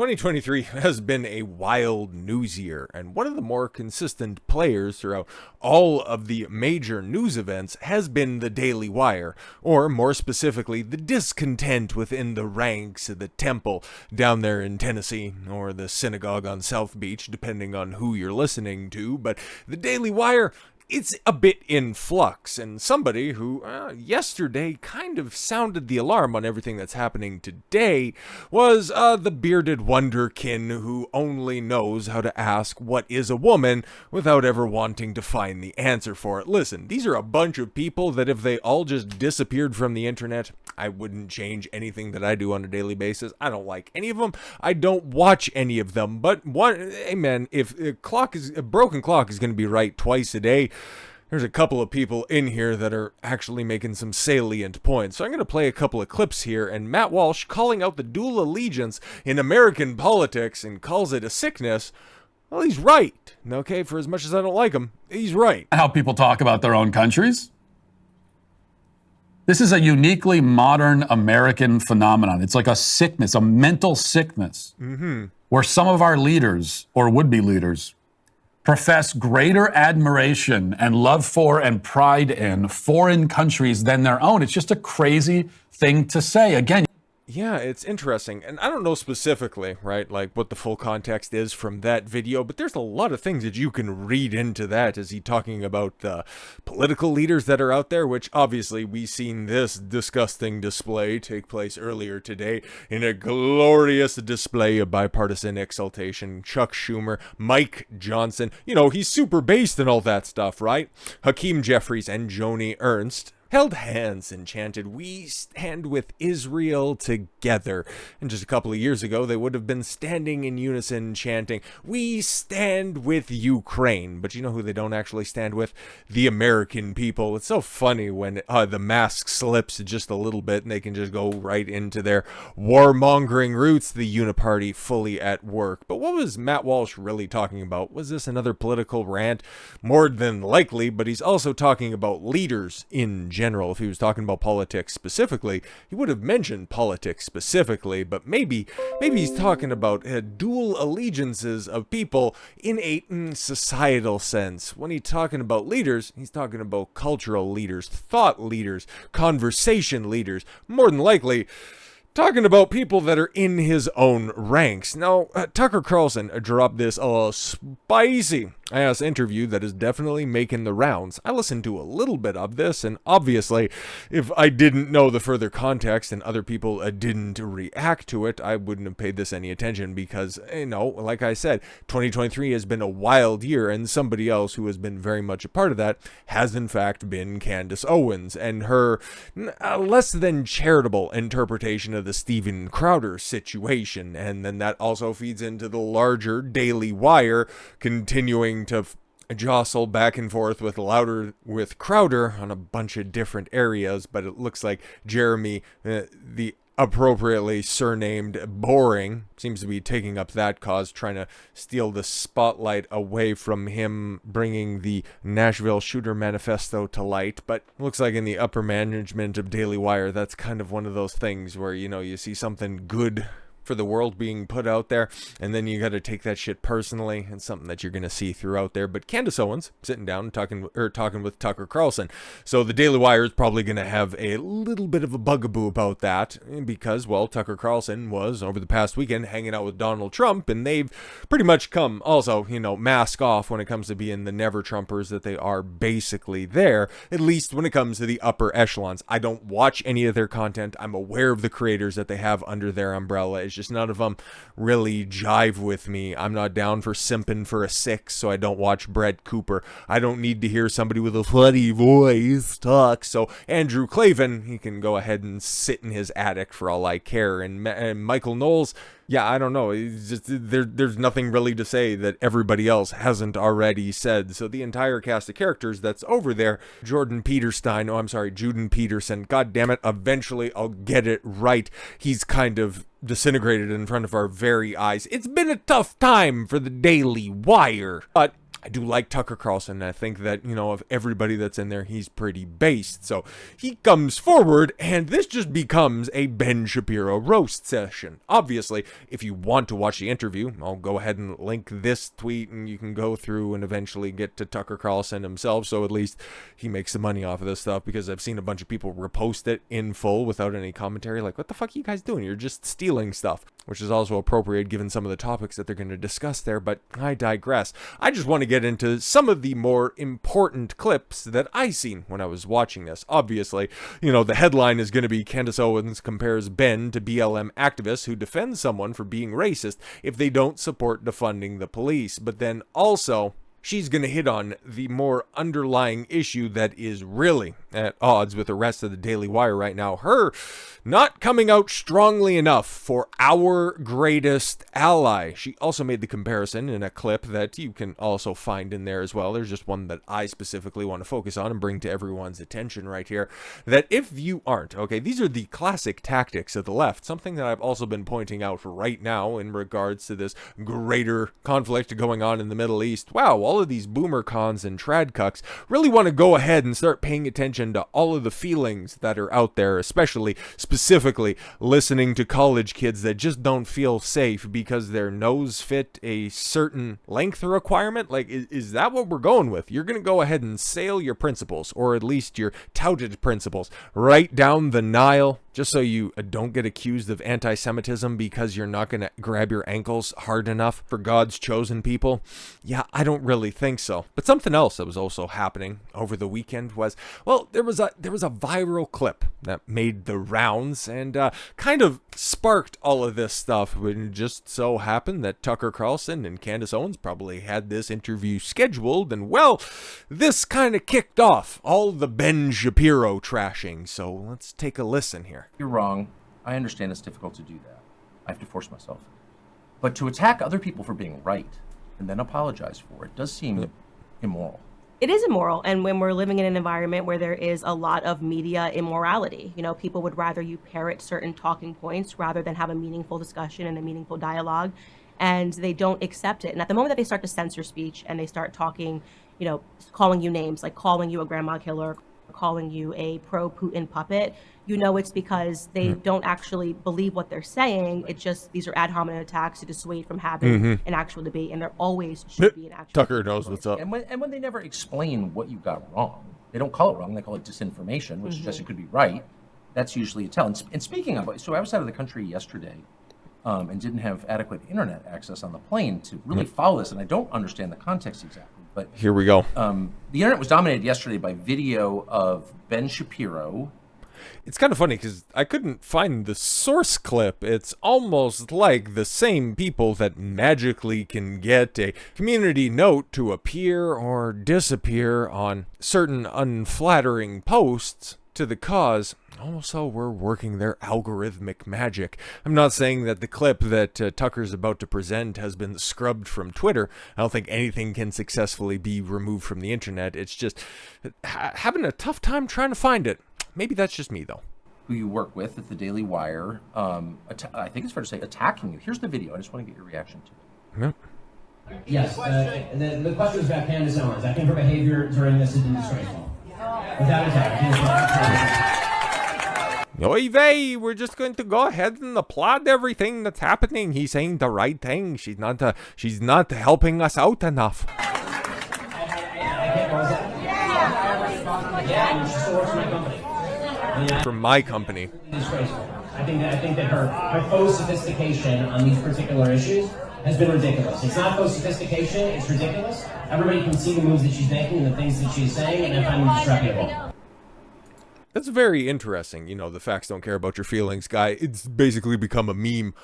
2023 has been a wild news year, and one of the more consistent players throughout all of the major news events has been the Daily Wire, or more specifically, the discontent within the ranks of the temple down there in Tennessee, or the synagogue on South Beach, depending on who you're listening to. But the Daily Wire, it's a bit in flux, and somebody who yesterday kind of sounded the alarm on everything that's happening today was the bearded wonderkin who only knows how to ask what is a woman without ever wanting to find the answer for it. Listen, these are a bunch of people that if they all just disappeared from the internet, I wouldn't change anything that I do on a daily basis. I don't like any of them. I don't watch any of them. But hey man, if a broken clock is going to be right twice a day, there's a couple of people in here that are actually making some salient points. So I'm going to play a couple of clips here, and Matt Walsh calling out the dual allegiance in American politics and calls it a sickness. Well, he's right. Okay, for as much as I don't like him, he's right. How people talk about their own countries. This is a uniquely modern American phenomenon. It's like a sickness, a mental sickness, where some of our leaders, or would-be leaders, profess greater admiration and love for and pride in foreign countries than their own. It's just a crazy thing to say. Again, yeah, it's interesting. And I don't know specifically, right, like what the full context is from that video, but there's a lot of things that you can read into that. Is he talking about the political leaders that are out there, which obviously we seen this disgusting display take place earlier today in a glorious display of bipartisan exaltation. Chuck Schumer, Mike Johnson, he's super based and all that stuff, right? Hakeem Jeffries and Joni Ernst held hands and chanted, "We stand with Israel together." And just a couple of years ago, they would have been standing in unison chanting, "We stand with Ukraine." But you know who they don't actually stand with? The American people. It's so funny when the mask slips just a little bit and they can just go right into their warmongering roots, the uniparty fully at work. But what was Matt Walsh really talking about? Was this another political rant? More than likely, but he's also talking about leaders in general. If he was talking about politics specifically, he would have mentioned politics specifically, but maybe he's talking about dual allegiances of people in a societal sense. When he's talking about leaders, he's talking about cultural leaders, thought leaders, conversation leaders, more than likely talking about people that are in his own ranks. Now, Tucker Carlson dropped this spicy ass interview that is definitely making the rounds. I listened to a little bit of this, and obviously, if I didn't know the further context and other people didn't react to it, I wouldn't have paid this any attention because, like I said, 2023 has been a wild year, and somebody else who has been very much a part of that has in fact been Candace Owens and her less than charitable interpretation of the Steven Crowder situation. And then that also feeds into the larger Daily Wire continuing to jostle back and forth with Crowder on a bunch of different areas. But it looks like Jeremy, the appropriately surnamed Boring, seems to be taking up that cause, trying to steal the spotlight away from him bringing the Nashville Shooter Manifesto to light. But looks like in the upper management of Daily Wire, that's kind of one of those things where, you see something good for the world being put out there, and then you got to take that shit personally, and something that you're going to see throughout there. But Candace Owens sitting down and talking with Tucker Carlson, so the Daily Wire is probably going to have a little bit of a bugaboo about that because, well, Tucker Carlson was over the past weekend hanging out with Donald Trump, and they've pretty much come also, mask off when it comes to being the never Trumpers that they are basically there, at least when it comes to the upper echelons. I don't watch any of their content. I'm aware of the creators that they have under their umbrella. It's just none of them really jive with me. I'm not down for simping for a 6, so I don't watch Brett Cooper. I don't need to hear somebody with a funny voice talk. So Andrew Klavan, he can go ahead and sit in his attic for all I care. And Michael Knowles, yeah, I don't know. It's just, there's nothing really to say that everybody else hasn't already said. So the entire cast of characters that's over there, Juden Peterson, god damn it, eventually I'll get it right. He's kind of disintegrated in front of our very eyes. It's been a tough time for the Daily Wire, but I do like Tucker Carlson, and I think that, of everybody that's in there, he's pretty based. So he comes forward, and this just becomes a Ben Shapiro roast session. Obviously, if you want to watch the interview, I'll go ahead and link this tweet, and you can go through and eventually get to Tucker Carlson himself, so at least he makes some money off of this stuff, because I've seen a bunch of people repost it in full without any commentary, like, what the fuck are you guys doing? You're just stealing stuff, which is also appropriate given some of the topics that they're going to discuss there, but I digress. I just want to get into some of the more important clips that I seen when I was watching this. Obviously, the headline is going to be Candace Owens compares Ben to BLM activists who defend someone for being racist if they don't support defunding the police. But then also, she's going to hit on the more underlying issue that is really at odds with the rest of the Daily Wire right now. Her not coming out strongly enough for our greatest ally. She also made the comparison in a clip that you can also find in there as well. There's just one that I specifically want to focus on and bring to everyone's attention right here. That if you aren't, okay, these are the classic tactics of the left. Something that I've also been pointing out right now in regards to this greater conflict going on in the Middle East. Wow, all of these boomer cons and trad cucks really want to go ahead and start paying attention to all of the feelings that are out there, especially specifically listening to college kids that just don't feel safe because their nose fit a certain length requirement. Like, is that what we're going with? You're going to go ahead and sail your principles, or at least your touted principles, right down the Nile, just so you don't get accused of anti-Semitism because you're not going to grab your ankles hard enough for God's chosen people? Yeah, I don't really think so. But something else that was also happening over the weekend was, well, there was a viral clip that made the rounds and kind of sparked all of this stuff. It just so happened that Tucker Carlson and Candace Owens probably had this interview scheduled, and well, this kind of kicked off all the Ben Shapiro trashing. So let's take a listen here. You're wrong. I understand it's difficult to do that. I have to force myself. But to attack other people for being right and then apologize for it does seem immoral. It is immoral. And when we're living in an environment where there is a lot of media immorality, people would rather you parrot certain talking points rather than have a meaningful discussion and a meaningful dialogue. And they don't accept it. And at the moment that they start to censor speech and they start talking, calling you names, like calling you a grandma killer, calling you a pro-Putin puppet, it's because they don't actually believe what they're saying. It's just, these are ad hominem attacks to dissuade from having an actual debate, and there always should be an actual Tucker knows what's up. And when they never explain what you got wrong, they don't call it wrong, they call it disinformation, which suggests it could be right. That's usually a tell. And speaking of, so I was out of the country yesterday and didn't have adequate internet access on the plane to really follow this, and I don't understand the context exactly. But here we go. The internet was dominated yesterday by video of Ben Shapiro. It's kind of funny because I couldn't find the source clip. It's almost like the same people that magically can get a community note to appear or disappear on certain unflattering posts to the cause. Also, we're working their algorithmic magic. I'm not saying that the clip that Tucker's about to present has been scrubbed from Twitter. I don't think anything can successfully be removed from the internet. It's just having a tough time trying to find it. Maybe that's just me, though. Who you work with at the Daily Wire, I think it's fair to say, attacking you. Here's the video. I just want to get your reaction to it. Yep. Yes, the question is about Candace Owens. I think her behavior during this has been disgraceful. Without attack. Oy vey, we're just going to go ahead and applaud everything that's happening. He's saying the right thing. She's not helping us out enough. I can't call that. Yeah, she still works for my company. From my company. Disgraceful. I think that her faux sophistication on these particular issues has been ridiculous. It's not faux sophistication, it's ridiculous. Everybody can see the moves that she's making and the things that she's saying, and I find them disreputable. That's very interesting. The facts don't care about your feelings guy. It's basically become a meme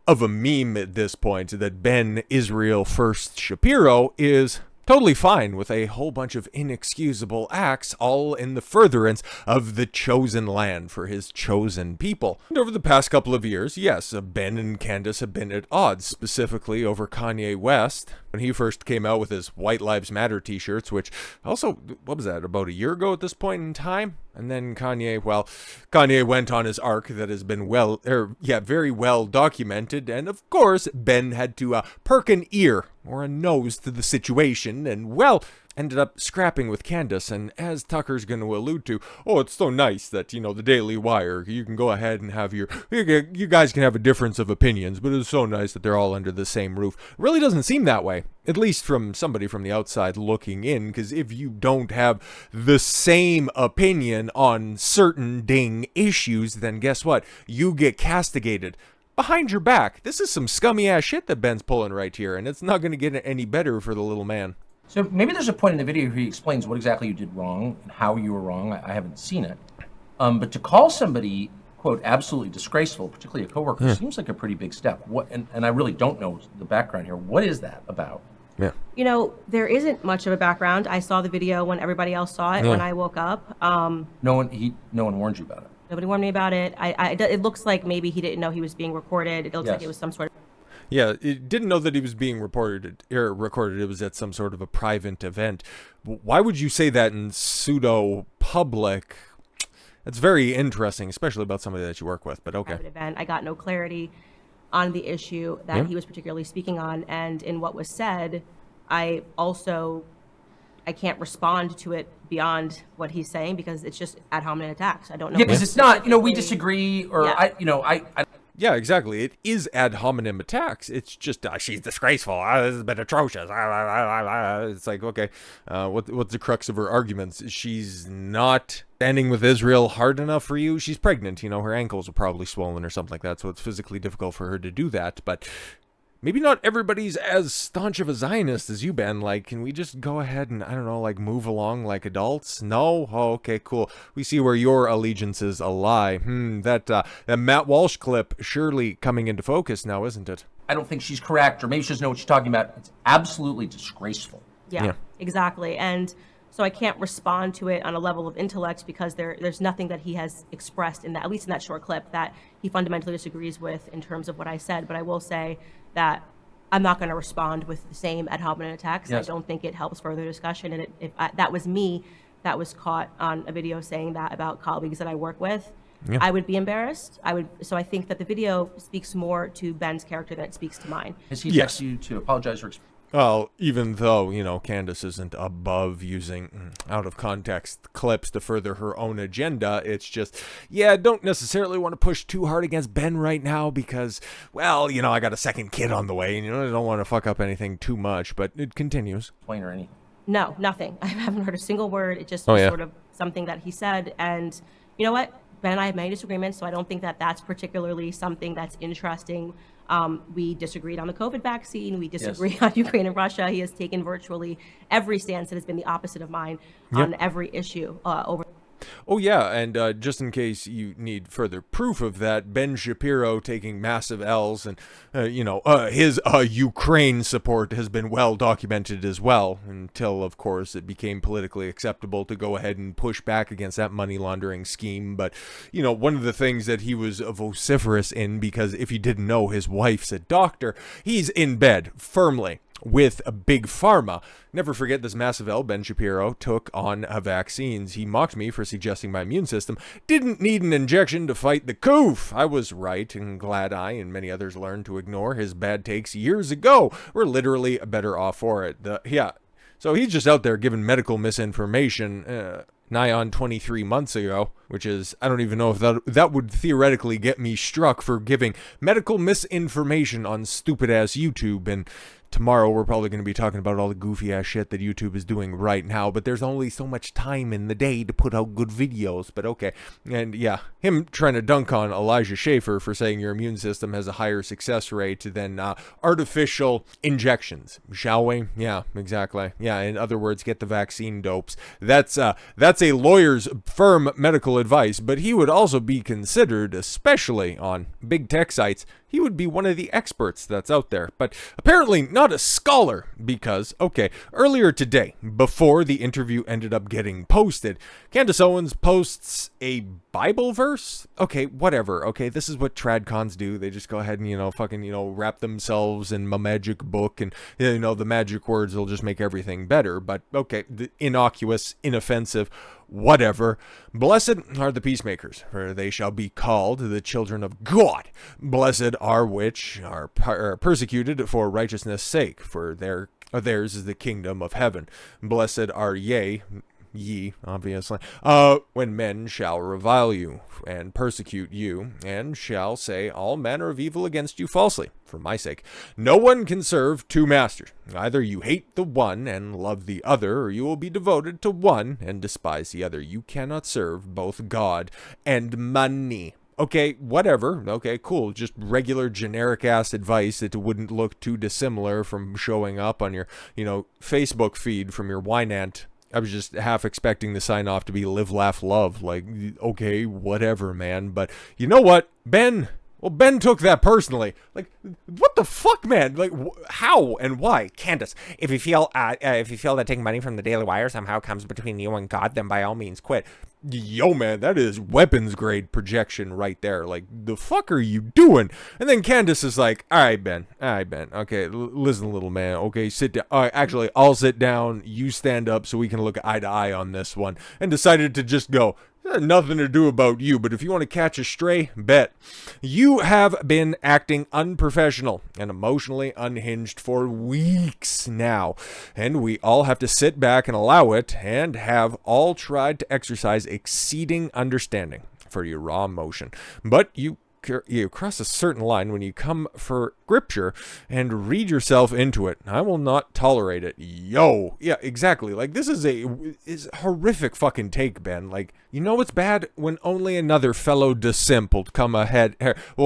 of a meme at this point that Ben Israel First Shapiro is totally fine with a whole bunch of inexcusable acts, all in the furtherance of the chosen land for his chosen people. And over the past couple of years, yes, Ben and Candace have been at odds, specifically over Kanye West. When he first came out with his White Lives Matter t-shirts, which also, what was that, about a year ago at this point in time? And then Kanye went on his arc that has been very well documented. And of course, Ben had to perk an ear or a nose to the situation, and, well, ended up scrapping with Candace. And as Tucker's going to allude to, oh, it's so nice that, you know, the Daily Wire, you can go ahead and have you guys can have a difference of opinions, but it's so nice that they're all under the same roof. It really doesn't seem that way, at least from somebody from the outside looking in, because if you don't have the same opinion on certain ding issues, then guess what? You get castigated behind your back. This is some scummy ass shit that Ben's pulling right here, and it's not going to get any better for the little man. So maybe there's a point in the video where he explains what exactly you did wrong and how you were wrong. I haven't seen it. But to call somebody, quote, absolutely disgraceful, particularly a coworker, seems like a pretty big step. And I really don't know the background here. What is that about? Yeah. You know, there isn't much of a background. I saw the video when everybody else saw it when I woke up. No one warned you about it. Nobody warned me about it. It looks like maybe he didn't know he was being recorded. It looks like it was some sort of... Yeah, it didn't know that he was being recorded. It was at some sort of a private event. Why would you say that in pseudo-public? That's very interesting, especially about somebody that you work with, but okay. Event. I got no clarity on the issue that he was particularly speaking on, and in what was said, I can't respond to it beyond what he's saying because it's just ad hominem attacks. I don't know. Yeah, because it's not, we disagree, or I Yeah, exactly. It is ad hominem attacks. It's just, she's disgraceful. This has been atrocious. It's like, okay, what's the crux of her arguments? She's not standing with Israel hard enough for you. She's pregnant. Her ankles are probably swollen or something like that, so it's physically difficult for her to do that. But maybe not everybody's as staunch of a Zionist as you, Ben. Like, can we just go ahead and, I don't know, like, move along like adults? No? Oh, okay, cool. We see where your allegiances lie. That Matt Walsh clip surely coming into focus now, isn't it? I don't think she's correct, or maybe she doesn't know what she's talking about. It's absolutely disgraceful. Yeah, exactly. And so I can't respond to it on a level of intellect because there's nothing that he has expressed in that, at least in that short clip, that he fundamentally disagrees with in terms of what I said. But I will say that I'm not going to respond with the same ad hominem attacks. Yes. I don't think it helps further discussion. And if that was me that was caught on a video saying that about colleagues that I work with, I would be embarrassed. So I think that the video speaks more to Ben's character than it speaks to mine. Has he asked you to apologize for? Well, even though, Candace isn't above using out-of-context clips to further her own agenda, it's just, don't necessarily want to push too hard against Ben right now because, well, I got a second kid on the way, and, I don't want to fuck up anything too much, but it continues. Explain or anything? No, nothing. I haven't heard a single word. It just was sort of something that he said, and you know what? Ben and I have many disagreements, so I don't think that that's particularly something that's interesting. We disagreed on the COVID vaccine. We disagree on Ukraine and Russia. He has taken virtually every stance that has been the opposite of mine on every issue over. Oh, yeah, and just in case you need further proof of that, Ben Shapiro taking massive L's and, his Ukraine support has been well documented as well, until, of course, it became politically acceptable to go ahead and push back against that money laundering scheme. But, one of the things that he was vociferous in, because if you didn't know, his wife's a doctor, he's in bed firmly with a big pharma. Never forget this massive L Ben Shapiro took on vaccines. He mocked me for suggesting my immune system didn't need an injection to fight the coof. I was right, and glad I and many others learned to ignore his bad takes years ago. We're literally better off for it. So he's just out there giving medical misinformation nigh on 23 months ago, which is, I don't even know if that would theoretically get me struck for giving medical misinformation on stupid-ass YouTube. And tomorrow we're probably going to be talking about all the goofy ass shit that YouTube is doing right now, but there's only so much time in the day to put out good videos, but okay. And him trying to dunk on Elijah Schaffer for saying your immune system has a higher success rate than artificial injections, shall we? Yeah, exactly. Yeah, in other words, get the vaccine dopes. That's a lawyer's firm medical advice, but he would also be considered, especially on big tech sites, he would be one of the experts that's out there, but apparently not a scholar because, earlier today, before the interview ended up getting posted, Candace Owens posts a Bible verse? Okay, whatever. Okay, this is what tradcons do. They just go ahead and, wrap themselves in a magic book and, the magic words will just make everything better. But, innocuous, inoffensive, whatever. Blessed are the peacemakers, for they shall be called the children of God. Blessed are which are persecuted for righteousness' sake, for theirs is the kingdom of heaven. Blessed are ye, obviously, when men shall revile you, and persecute you, and shall say all manner of evil against you falsely, for my sake. No one can serve two masters. Either you hate the one and love the other, or you will be devoted to one and despise the other. You cannot serve both God and money. Okay, whatever. Okay, cool. Just regular generic ass advice that wouldn't look too dissimilar from showing up on your, Facebook feed from your Wynant. I was just half expecting the sign off to be live, laugh, love. Like, okay, whatever, man. But you know what? Ben took that personally. Like, what the fuck, man? Like, how and why? Candace, if you feel that taking money from the Daily Wire somehow comes between you and God, then by all means quit. Yo, man, that is weapons grade projection right there. Like, the fuck are you doing? And then Candace is like, all right, Ben. Okay, listen, little man. Okay, sit down. Actually, I'll sit down. You stand up so we can look eye to eye on this one. And decided to just go, nothing to do about you, but if you want to catch a stray, bet. You have been acting unprofessional and emotionally unhinged for weeks now, and we all have to sit back and allow it, and have all tried to exercise exceeding understanding for your raw emotion. But you cross a certain line when you come for scripture and read yourself into it. I will not tolerate it. Yo. Yeah, exactly. Like, this is a horrific fucking take, Ben. Like, it's bad when only another fellow desimp will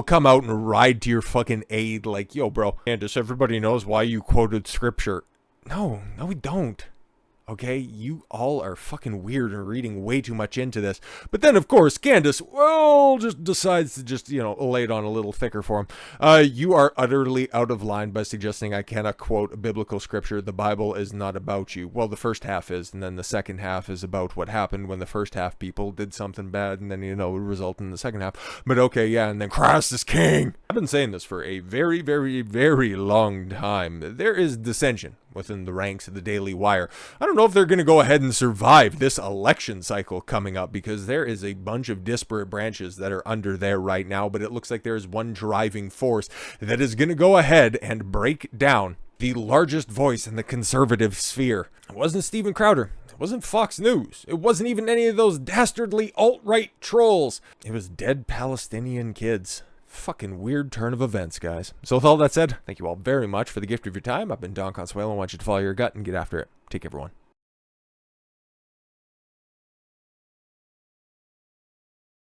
come out and ride to your fucking aid. Like, yo, bro, Candace, everybody knows why you quoted scripture. No, we don't. Okay, you all are fucking weird and reading way too much into this. But then, of course, Candace, just decides to lay it on a little thicker for him. You are utterly out of line by suggesting I cannot quote a biblical scripture. The Bible is not about you. Well, the first half is, and then the second half is about what happened when the first half people did something bad, and then, it would result in the second half. But okay, yeah, and then Christ is king. I've been saying this for a very, very, very long time. There is dissension within the ranks of the Daily Wire. I don't know if they're going to go ahead and survive this election cycle coming up, because there is a bunch of disparate branches that are under there right now, but it looks like there is one driving force that is going to go ahead and break down the largest voice in the conservative sphere. It wasn't Steven Crowder. It wasn't Fox News. It wasn't even any of those dastardly alt-right trolls. It was dead Palestinian kids. Fucking weird turn of events, guys. So with all that said, thank you all very much for the gift of your time. I've been Don Consuelo. I want you to follow your gut and get after it. Take care, everyone.